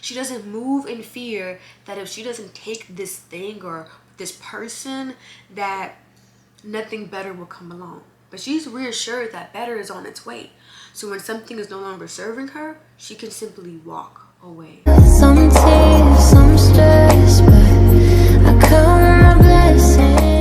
She doesn't move in fear that if she doesn't take this thing or this person, that nothing better will come along. But she's reassured that better is on its way. So when something is no longer serving her, she can simply walk away. Some tears, some stress, but I count my blessings.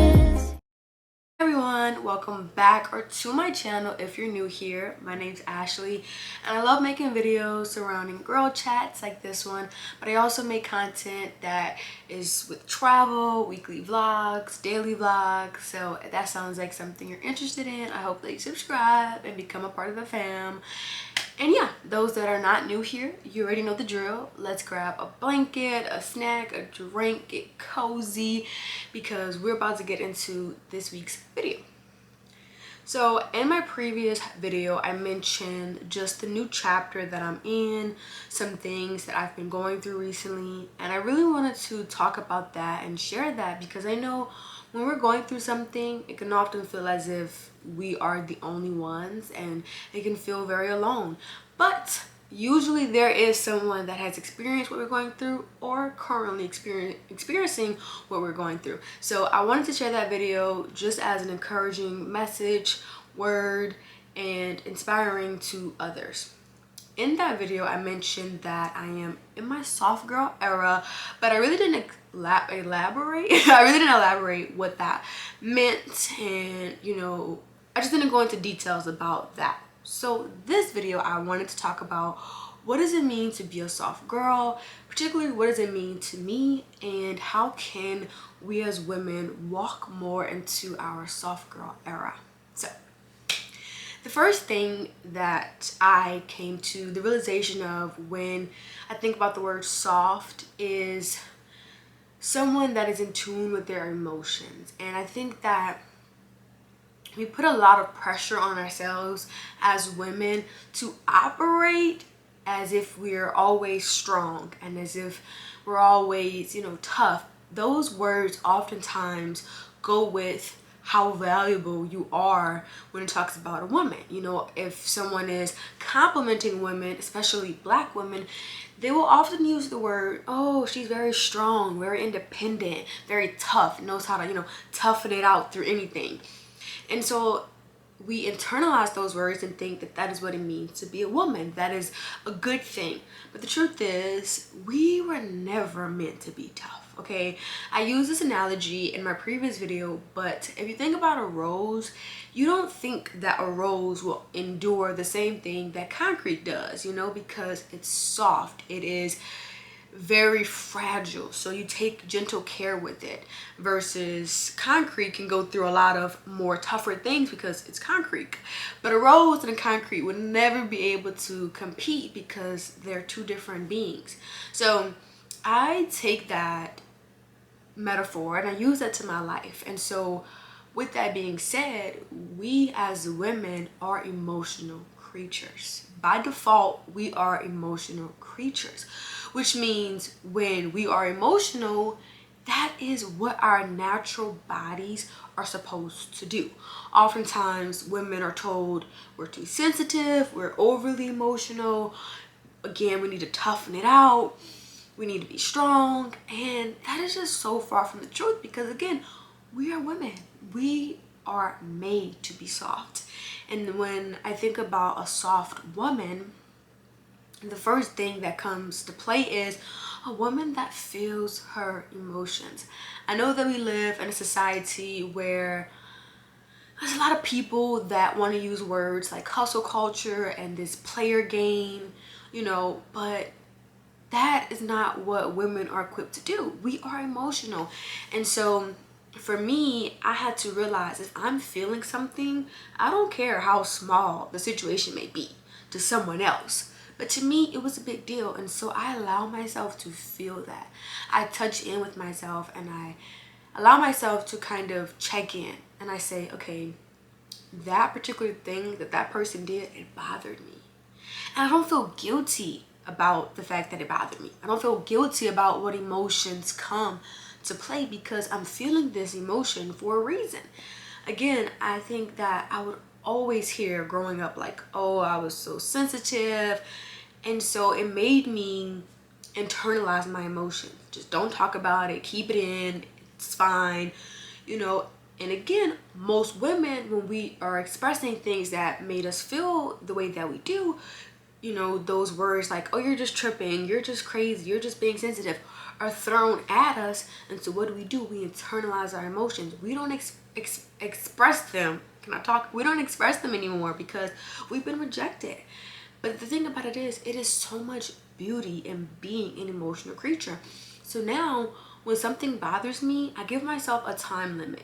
Everyone, welcome back or to my channel. If you're new here, my name's Ashley and I love making videos surrounding girl chats like this one, but I also make content that is with travel, weekly vlogs, daily vlogs. So if that sounds like something you're interested in, I hope that you subscribe and become a part of the fam. And yeah, those that are not new here, you already know the drill. Let's grab a blanket, a snack, a drink, get cozy, because we're about to get into this week's video. So in my previous video, I mentioned just the new chapter that I'm in, some things that I've been going through recently, and I really wanted to talk about that and share that because I know when we're going through something, it can often feel as if we are the only ones and it can feel very alone. But usually there is someone that has experienced what we're going through or currently experiencing what we're going through. So I wanted to share that video just as an encouraging message, word, and inspiring to others. In that video, I mentioned that I am in my soft girl era, but I really didn't elaborate. I really didn't elaborate what that meant, and I just didn't go into details about that. So this video, I wanted to talk about what does it mean to be a soft girl, particularly what does it mean to me, and how can we as women walk more into our soft girl era. So the first thing that I came to the realization of when I think about the word soft is someone that is in tune with their emotions. And I think that we put a lot of pressure on ourselves as women to operate as if we're always strong and as if we're always, tough. Those words oftentimes go with how valuable you are when it talks about a woman. If someone is complimenting women, especially Black women, they will often use the word, oh, she's very strong, very independent, very tough, knows how to, toughen it out through anything. And so we internalize those words and think that that is what it means to be a woman. That is a good thing. But the truth is, we were never meant to be tough, okay? I used this analogy in my previous video, but if you think about a rose, you don't think that a rose will endure the same thing that concrete does, because it's soft. It is very fragile, so you take gentle care with it, versus concrete can go through a lot of more tougher things because it's concrete. But a rose and a concrete would never be able to compete because they're two different beings. So I take that metaphor and I use that to my life. And so with that being said, we as women are emotional creatures. By default, we are emotional creatures, which means when we are emotional, that is what our natural bodies are supposed to do. Oftentimes, women are told we're too sensitive, we're overly emotional. Again, we need to toughen it out. We need to be strong. And that is just so far from the truth because, again, we are women. We are made to be soft. And when I think about a soft woman, the first thing that comes to play is a woman that feels her emotions. I know that we live in a society where there's a lot of people that want to use words like hustle culture and this player game, but that is not what women are equipped to do. We are emotional. And so for me, I had to realize if I'm feeling something, I don't care how small the situation may be to someone else. But to me, it was a big deal. And so I allow myself to feel that. I touch in with myself and I allow myself to kind of check in. And I say, okay, that particular thing that person did, it bothered me. And I don't feel guilty about the fact that it bothered me. I don't feel guilty about what emotions come to play because I'm feeling this emotion for a reason. Again, I think that I would always hear growing up like, oh, I was so sensitive. And so it made me internalize my emotions. Just don't talk about it. Keep it in. It's fine. You know, and again, most women, when we are expressing things that made us feel the way that we do, you know, those words like, oh, you're just tripping, you're just crazy, you're just being sensitive, are thrown at us. And so what do? We internalize our emotions. We don't express them. Can I talk? We don't express them anymore because we've been rejected. But the thing about it is so much beauty in being an emotional creature. So now when something bothers me, I give myself a time limit,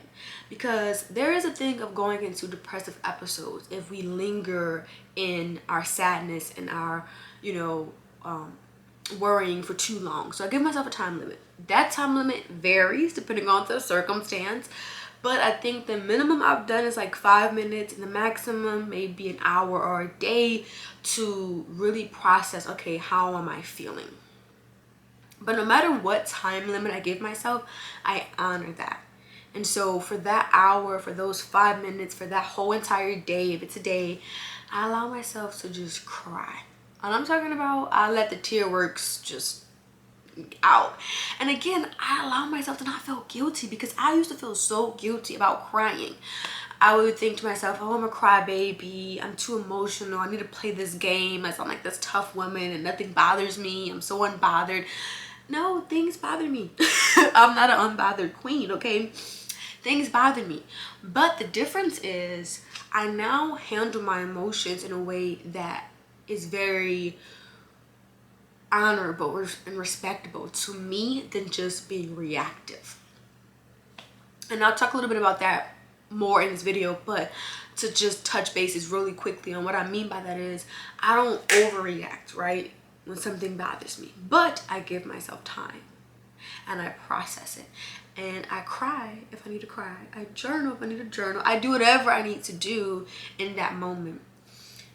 because there is a thing of going into depressive episodes if we linger in our sadness and our, you know, worrying for too long. So I give myself a time limit. That time limit varies depending on the circumstance, but I think the minimum I've done is like 5 minutes, and the maximum maybe an hour or a day to really process, okay, how am I feeling? But no matter what time limit I give myself, I honor that. And so for that hour, for those 5 minutes, for that whole entire day, if it's a day, I allow myself to just cry. And I'm talking about, I let the tear works just out. And again, I allow myself to not feel guilty, because I used to feel so guilty about crying. I would think to myself, oh, I'm a crybaby, I'm too emotional, I need to play this game as I'm like this tough woman and nothing bothers me, I'm so unbothered. No, things bother me. I'm not an unbothered queen, okay? Things bother me. But the difference is I now handle my emotions in a way that is very honorable and respectable to me than just being reactive. And I'll talk a little bit about that more in this video, but to just touch bases really quickly on what I mean by that is I don't overreact, right, when something bothers me, but I give myself time and I process it, and I cry if I need to cry, I journal if I need to journal, I do whatever I need to do in that moment,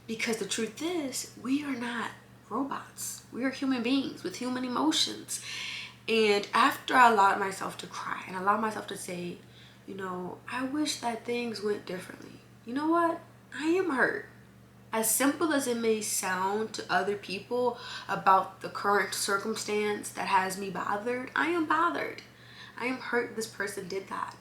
because the truth is we are not robots. We are human beings with human emotions. And after I allowed myself to cry and allow myself to say, you know, I wish that things went differently. You know what? I am hurt. As simple as it may sound to other people about the current circumstance that has me bothered, I am bothered. I am hurt this person did that.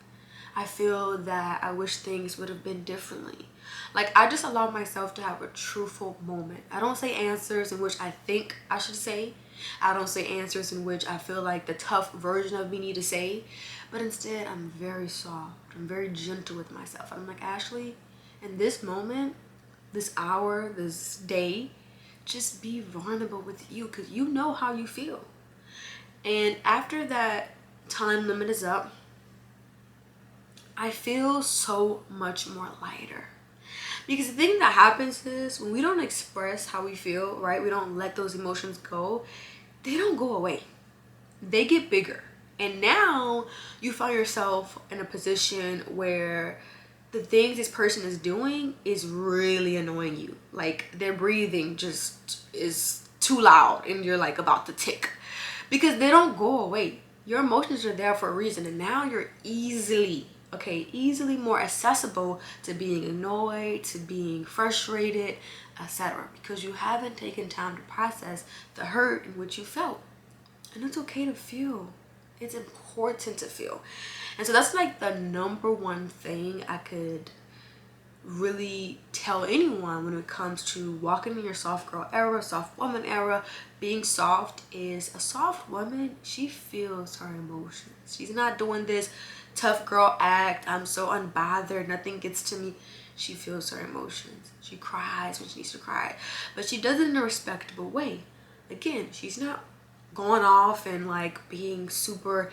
I feel that I wish things would have been differently. Like, I just allow myself to have a truthful moment. I don't say answers in which I think I should say. I don't say answers in which I feel like the tough version of me need to say. But instead, I'm very soft. I'm very gentle with myself. I'm like, Ashley, in this moment, this hour, this day, just be vulnerable with you, because you know how you feel. And after that time limit is up, I feel so much more lighter. Because the thing that happens is when we don't express how we feel, right, we don't let those emotions go, they don't go away. They get bigger. And now you find yourself in a position where the things this person is doing is really annoying you. Like, their breathing just is too loud and you're like about to tick, because they don't go away. Your emotions are there for a reason, and now you're easily more accessible to being annoyed, to being frustrated, etc., because you haven't taken time to process the hurt in which you felt. And it's okay to feel. It's important to feel. And so that's like the number one thing I could really tell anyone when it comes to walking in your soft girl era, soft woman era. Being soft is, a soft woman, she feels her emotions. She's not doing this tough girl act, I'm so unbothered, nothing gets to me. She feels her emotions. She cries when she needs to cry, but she does it in a respectable way. Again, she's not going off and like being super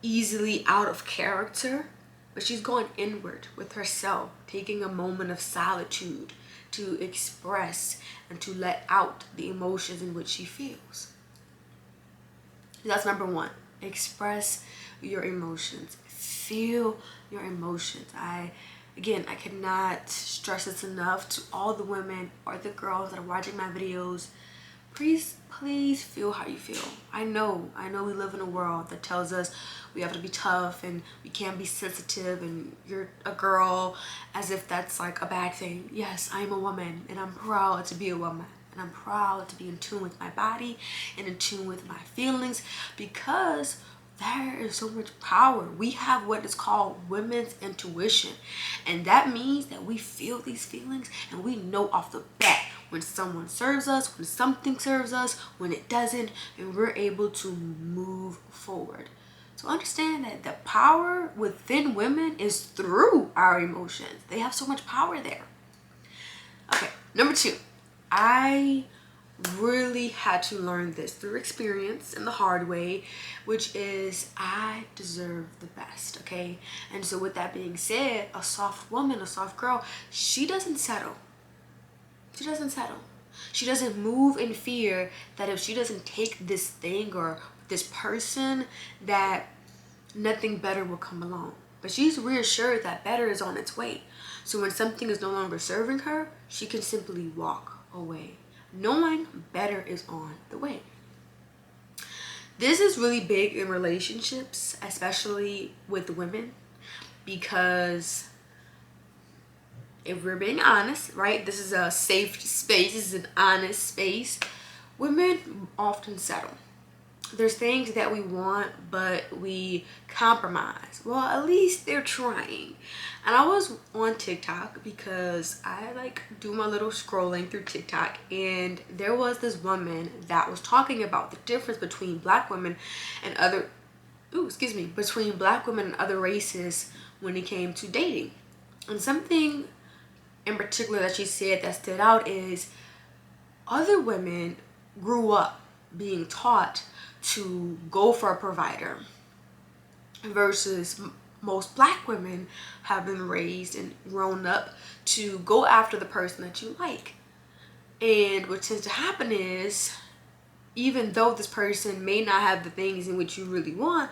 easily out of character, but she's going inward with herself, taking a moment of solitude to express and to let out the emotions in which she feels. That's number one. Express your emotions. Feel your emotions. I cannot stress this enough to all the women or the girls that are watching my videos. Please feel how you feel. I know we live in a world that tells us we have to be tough and we can't be sensitive and you're a girl, as if that's like a bad thing. Yes, I'm a woman and I'm proud to be a woman. And I'm proud to be in tune with my body and in tune with my feelings, because there is so much power. We have what is called women's intuition. And that means that we feel these feelings and we know off the bat when someone serves us, when something serves us, when it doesn't, and we're able to move forward. So understand that the power within women is through our emotions. They have so much power there. Okay, number 2. I really had to learn this through experience and the hard way, which is I deserve the best, okay? And so with that being said, a soft woman, a soft girl, she doesn't settle. She doesn't settle. She doesn't move in fear that if she doesn't take this thing or this person, that nothing better will come along. But she's reassured that better is on its way. So when something is no longer serving her, she can simply walk away, knowing better is on the way. This is really big in relationships, especially with women, because if we're being honest, right, this is a safe space, this is an honest space, women often settle. There's things that we want, but we compromise. Well, at least they're trying. And I was on TikTok because I like do my little scrolling through TikTok, and there was this woman that was talking about the difference between black women and between black women and other races when it came to dating. And something in particular that she said that stood out is other women grew up being taught to go for a provider, versus most black women have been raised and grown up to go after the person that you like. And what tends to happen is, even though this person may not have the things in which you really want,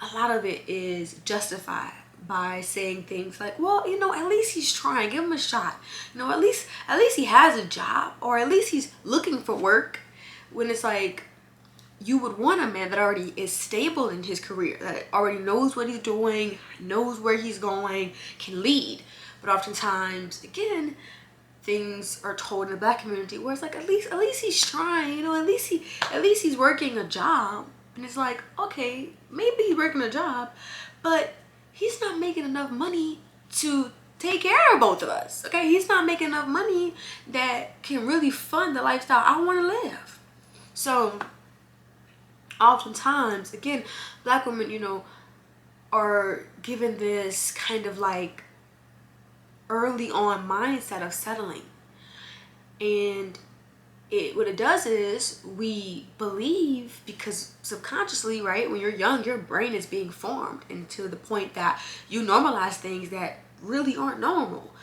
a lot of it is justified by saying things like, well, at least he's trying, give him a shot. At least he has a job, or at least he's looking for work. When it's like, you would want a man that already is stable in his career, that already knows what he's doing, knows where he's going, can lead. But oftentimes, again, things are told in the black community where it's like, at least he's trying, at least he's working a job. And it's like, okay, maybe he's working a job, but he's not making enough money to take care of both of us. Okay, he's not making enough money that can really fund the lifestyle I want to live. So oftentimes, again, black women, are given this kind of like early on mindset of settling. And what it does is we believe, because subconsciously, right, when you're young, your brain is being formed into the point that you normalize things that really aren't normal.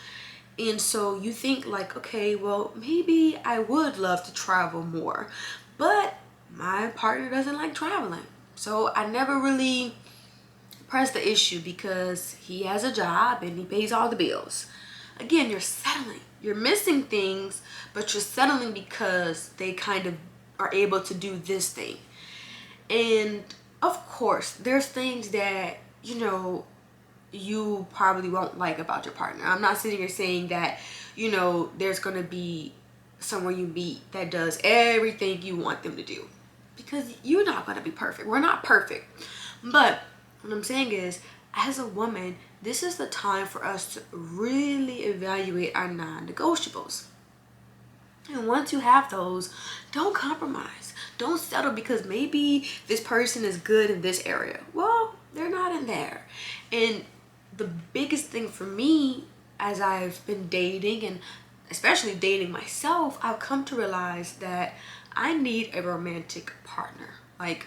And so you think like, okay, well, maybe I would love to travel more, but my partner doesn't like traveling. So I never really press the issue because he has a job and he pays all the bills. Again, you're settling. You're missing things, but you're settling because they kind of are able to do this thing. And of course, there's things that, you probably won't like about your partner. I'm not sitting here saying that, there's going to be someone you meet that does everything you want them to do, because you're not going to be perfect. We're not perfect. But what I'm saying is, as a woman, this is the time for us to really evaluate our non-negotiables. And once you have those, don't compromise. Don't settle because maybe this person is good in this area. Well, they're not in there. And the biggest thing for me, as I've been dating and especially dating myself, I've come to realize that I need a romantic partner. Like,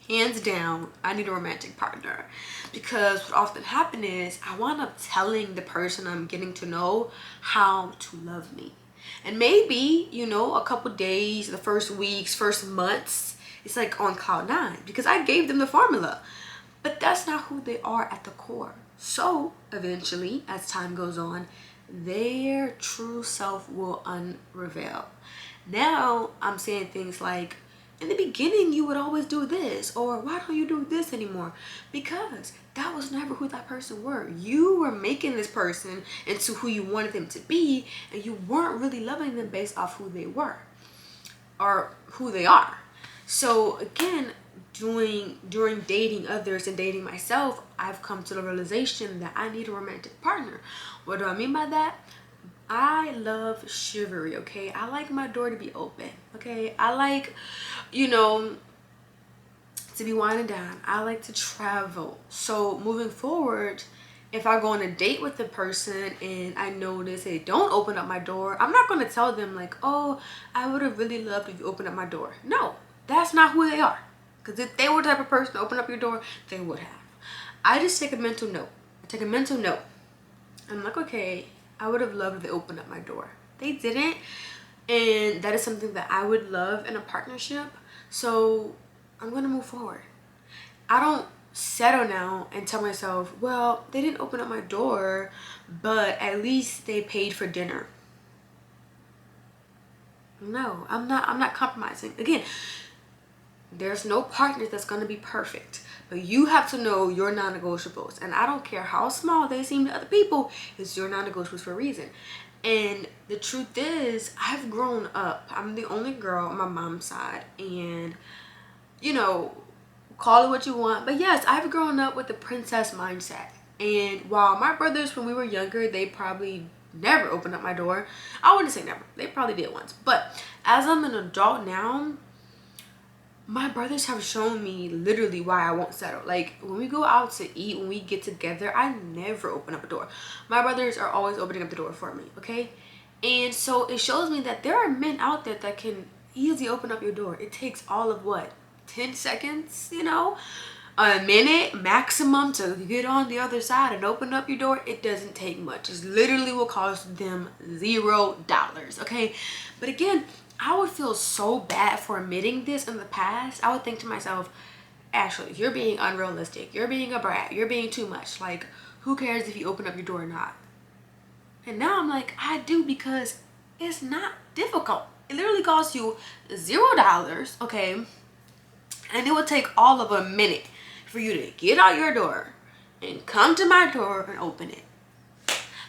hands down, I need a romantic partner. Because what often happens is I wind up telling the person I'm getting to know how to love me. And maybe, a couple days, the first weeks, first months, it's like on cloud 9 because I gave them the formula. But that's not who they are at the core. So eventually, as time goes on, their true self will unravel. Now I'm saying things like, in the beginning you would always do this, or why don't you do this anymore? Because that was never who that person were. You were making this person into who you wanted them to be, and you weren't really loving them based off who they were or who they are. So again, during dating others and dating myself, I've come to the realization that I need a romantic partner. What do I mean by that? I love chivalry, okay? I like my door to be open, okay? I like, you know, to be winding down. I like to travel. So moving forward, if I go on a date with the person and I notice they don't open up my door, I'm not going to tell them like, oh, I would have really loved if you opened up my door. No, that's not who they are. Because if they were the type of person to open up your door, they would have. I just take a mental note. I take a mental note. I'm like, okay, I would have loved if they opened up my door. They didn't. And that is something that I would love in a partnership. So I'm going to move forward. I don't settle now and tell myself, well, they didn't open up my door, but at least they paid for dinner. No, I'm not compromising. Again, there's no partner that's going to be perfect, but you have to know your non-negotiables. And I don't care how small they seem to other people, it's your non-negotiables for a reason. And the truth is, I've grown up. I'm the only girl on my mom's side, and you know, call it what you want, but yes, I've grown up with the princess mindset. And while my brothers, when we were younger, they probably never opened up my door. I wouldn't say never, they probably did once. But as I'm an adult now, my brothers have shown me literally why I won't settle. Like when we go out to eat, when we get together, I never open up a door. My brothers are always opening up the door for me, okay? And so it shows me that there are men out there that can easily open up your door. It takes all of what, 10 seconds, you know, a minute maximum to get on the other side and open up your door. It doesn't take much. It literally will cost them $0, okay? But again, I would feel so bad for admitting this in the past. I would think to myself, Ashley, you're being unrealistic. You're being a brat. You're being too much. Like, who cares if you open up your door or not? And now I'm like, I do, because it's not difficult. It literally costs you $0, okay? And it would take all of a minute for you to get out your door and come to my door and open it.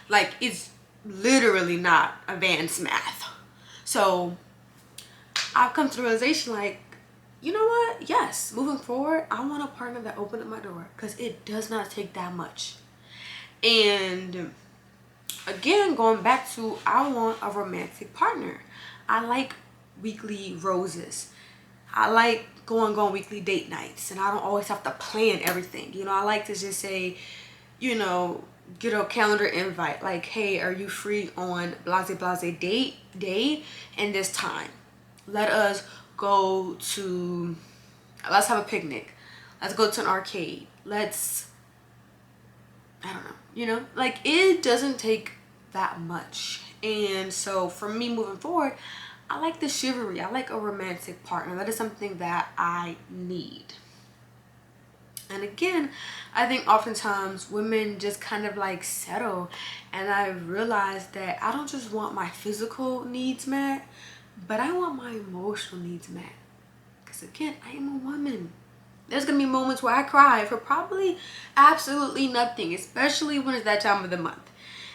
Like, it's literally not advanced math. So I've come to the realization, like, you know what? Yes, moving forward, I want a partner that opened up my door, because it does not take that much. And again, going back to, I want a romantic partner. I like weekly roses. I like going on weekly date nights, and I don't always have to plan everything. You know, I like to just say, you know, get a calendar invite like, hey, are you free on blase date day and this time? Let us go to, let's have a picnic. Let's go to an arcade. Let's, I don't know, you know, like, it doesn't take that much. And so for me moving forward, I like the chivalry. I like a romantic partner. That is something that I need. And again, I think oftentimes women just kind of like settle, and I realized that I don't just want my physical needs met, but I want my emotional needs met. Because again, I am a woman. There's gonna be moments where I cry for probably absolutely nothing, especially when it's that time of the month.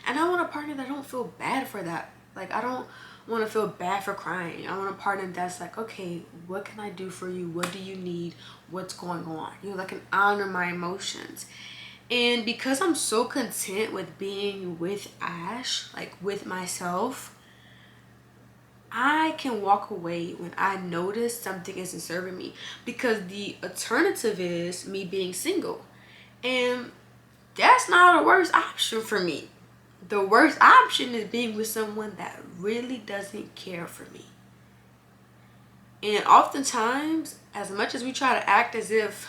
And I want a partner that don't feel bad for that. Like, I don't want to feel bad for crying. I want a partner that's like, okay, what can I do for you? What do you need? What's going on? You know, that can honor my emotions. And because I'm so content with being with Ash, like with myself, I can walk away when I notice something isn't serving me, because the alternative is me being single, and that's not a worst option for me. The worst option is being with someone that really doesn't care for me. And oftentimes, as much as we try to act as if,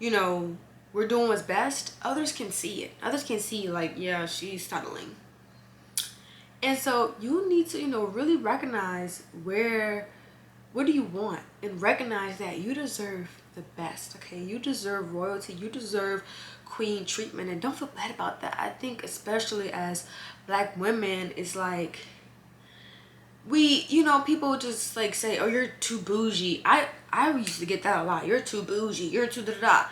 you know, we're doing what's best, others can see it. Others can see, like, yeah, she's settling. And so you need to, you know, really recognize what do you want, and recognize that you deserve the best, okay? You deserve royalty. You deserve queen treatment, and don't feel bad about that. I think especially as Black women, it's like you know, people just like say, oh, you're too bougie. I used to get that a lot. You're too bougie. You're too da da da.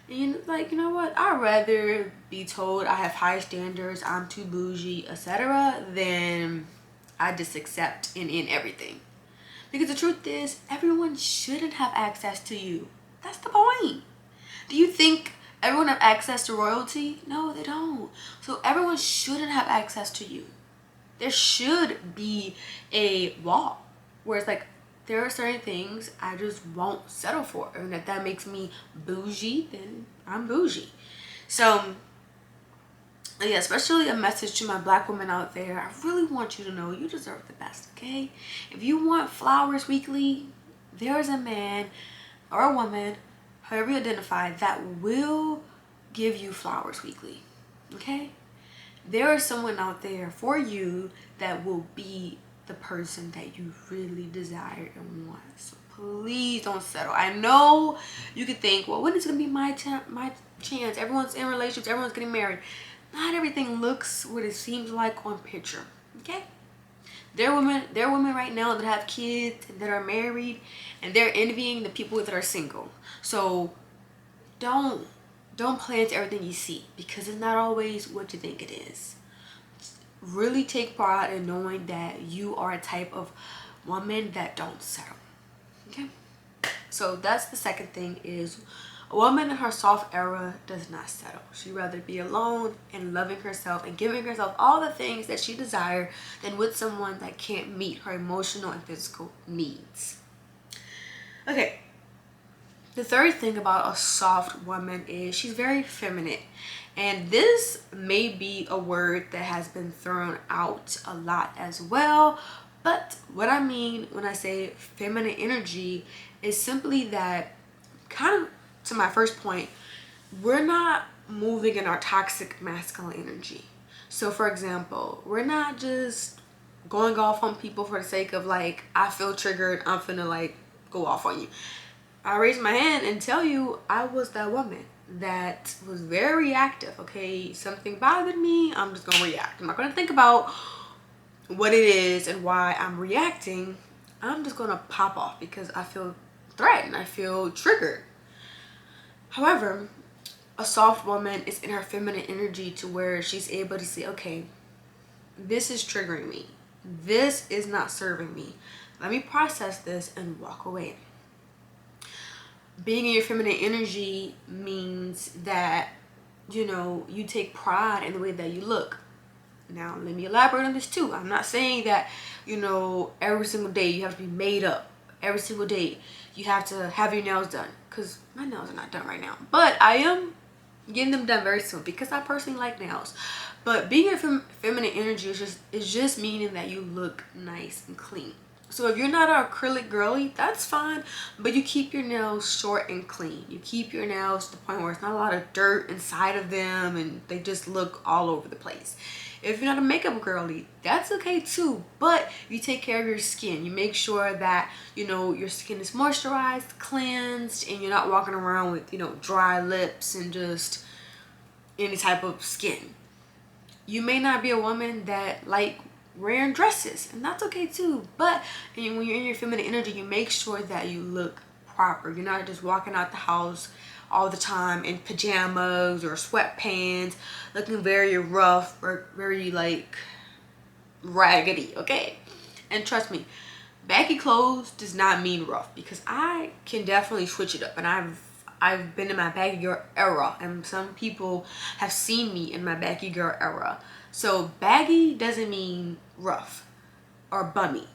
And you know what? I'd rather be told I have high standards, I'm too bougie, etc., than I just accept and in everything. Because the truth is, everyone shouldn't have access to you. That's the point. Do you think everyone have access to royalty? No, they don't. So everyone shouldn't have access to you. There should be a wall where it's like, there are certain things I just won't settle for. And if that makes me bougie, then I'm bougie. So yeah, especially a message to my black women out there. I really want you to know you deserve the best, okay? If you want flowers weekly, there's a man or a woman, however you identify, that will give you flowers weekly, okay? There is someone out there for you that will be the person that you really desire and want. So please don't settle. I know you could think, well, when is it gonna be my chance? Everyone's in relationships, everyone's getting married. Not everything looks what it seems like on picture. Okay? There are women right now that have kids and that are married, and they're envying the people that are single. So don't play into everything you see, because it's not always what you think it is. Really take pride in knowing that you are a type of woman that don't settle. Okay? So that's the second thing, is a woman in her soft era does not settle. She'd rather be alone and loving herself and giving herself all the things that she desires than with someone that can't meet her emotional and physical needs. Okay. The third thing about a soft woman is she's very feminine. And this may be a word that has been thrown out a lot as well. But what I mean when I say feminine energy is simply that, kind of to my first point, we're not moving in our toxic masculine energy. So for example, we're not just going off on people for the sake of like, I feel triggered, I'm finna like go off on you. I raise my hand and tell you I was that woman that was very reactive. Okay, something bothered me, I'm just gonna react. I'm not gonna think about what it is and why I'm reacting. I'm just gonna pop off because I feel threatened, I feel triggered. However, a soft woman is in her feminine energy to where she's able to say, okay, this is triggering me, this is not serving me, let me process this and walk away. Being in your feminine energy means that, you know, you take pride in the way that you look. Now, let me elaborate on this too. I'm not saying that, you know, every single day you have to be made up. Every single day you have to have your nails done. Because my nails are not done right now. But I am getting them done very soon because I personally like nails. But being in feminine energy is just meaning that you look nice and clean. So if you're not an acrylic girly, that's fine, but you keep your nails short and clean. You keep your nails to the point where it's not a lot of dirt inside of them and they just look all over the place. If you're not a makeup girly, that's okay too, but you take care of your skin. You make sure that, you know, your skin is moisturized, cleansed, and you're not walking around with, you know, dry lips and just any type of skin. You may not be a woman that like wearing dresses, and that's okay too, but when you're in your feminine energy, you make sure that you look proper. You're not just walking out the house all the time in pajamas or sweatpants looking very rough or very like raggedy, okay? And trust me, baggy clothes does not mean rough, because I can definitely switch it up, and I've been in my baggy girl era, and some people have seen me in my baggy girl era. So baggy doesn't mean rough or bummy.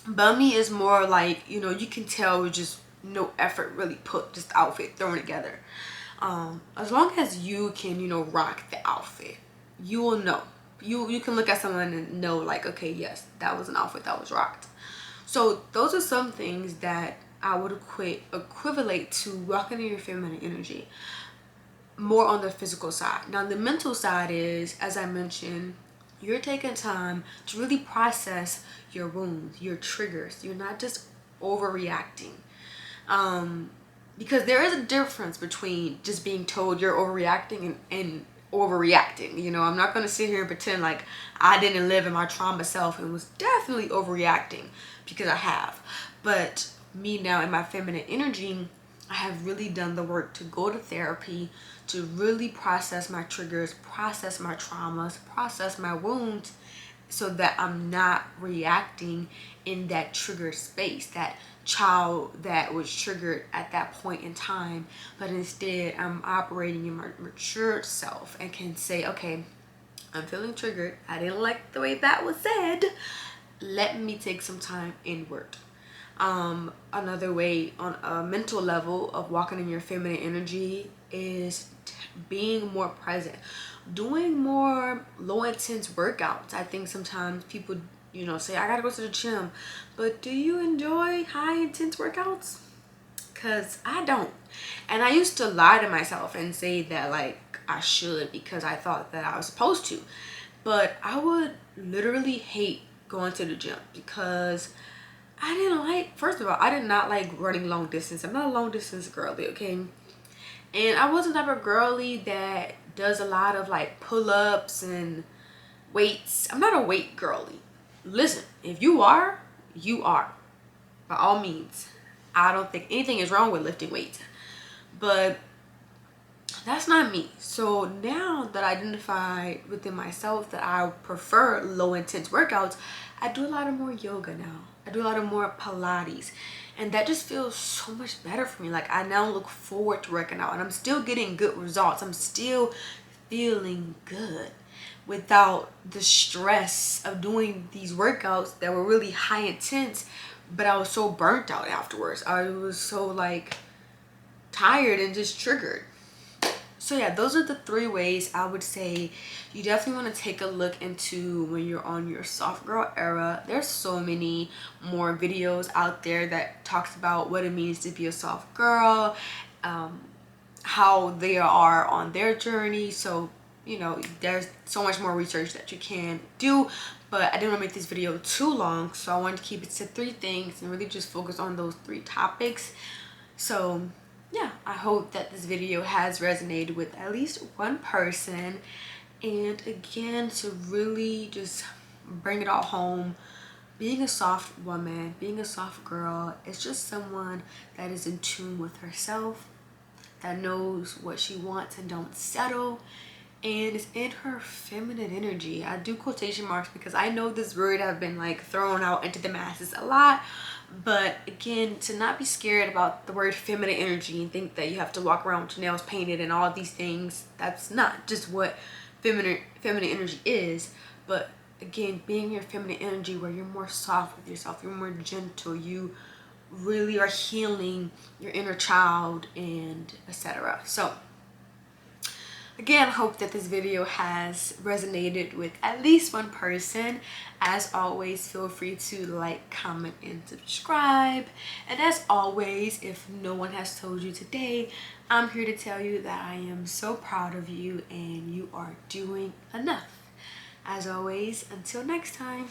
Bummy is more like, you know, you can tell with just no effort really put, just the outfit thrown together. As long as you can, you know, rock the outfit, you will know. You can look at someone and know like, okay, yes, that was an outfit that was rocked. So those are some things that I would equivalent to walking in your feminine energy. More on the physical side. Now the mental side is, as I mentioned, you're taking time to really process your wounds, your triggers. You're not just overreacting. Because there is a difference between just being told you're overreacting and overreacting. You know, I'm not going to sit here and pretend like I didn't live in my trauma self and was definitely overreacting, because I have. But me now in my feminine energy, I have really done the work to go to therapy, to really process my triggers, process my traumas, process my wounds, so that I'm not reacting in that triggered space, that child that was triggered at that point in time. But instead, I'm operating in my mature self and can say, okay, I'm feeling triggered. I didn't like the way that was said. Let me take some time inward. Another way on a mental level of walking in your feminine energy is being more present, doing more low intense workouts. I think sometimes people, you know, say I gotta go to the gym, but do you enjoy high intense workouts? Because I don't. And I used to lie to myself and say that like I should, because I thought that I was supposed to. But I would literally hate going to the gym, because I didn't like, first of all, I did not like running long distance. I'm not a long distance girly, okay? And I wasn't the type of girly that does a lot of like pull-ups and weights. I'm not a weight girly. Listen, if you are, you are. By all means. I don't think anything is wrong with lifting weights. But that's not me. So now that I identified within myself that I prefer low intense workouts, I do a lot of more yoga now. I do a lot of more Pilates, and that just feels so much better for me. Like I now look forward to working out, and I'm still getting good results. I'm still feeling good without the stress of doing these workouts that were really high intense, but I was so burnt out afterwards. I was so like tired and just triggered. So yeah, those are the 3 ways I would say you definitely want to take a look into when you're on your soft girl era. There's so many more videos out there that talks about what it means to be a soft girl, how they are on their journey. So, you know, there's so much more research that you can do, but I didn't want to make this video too long, so I wanted to keep it to 3 things and really just focus on those 3 topics. So yeah, I hope that this video has resonated with at least one person. And again, to really just bring it all home, being a soft woman, being a soft girl, is just someone that is in tune with herself, that knows what she wants and don't settle, and is in her feminine energy. I do quotation marks because I know this word have been like thrown out into the masses a lot, but again, to not be scared about the word feminine energy and think that you have to walk around with your nails painted and all these things. That's not just what feminine energy is. But again, being your feminine energy where you're more soft with yourself, you're more gentle, you really are healing your inner child, and etc. So again, I hope that this video has resonated with at least one person. As always, feel free to like, comment, and subscribe. And as always, if no one has told you today, I'm here to tell you that I am so proud of you and you are doing enough. As always, until next time.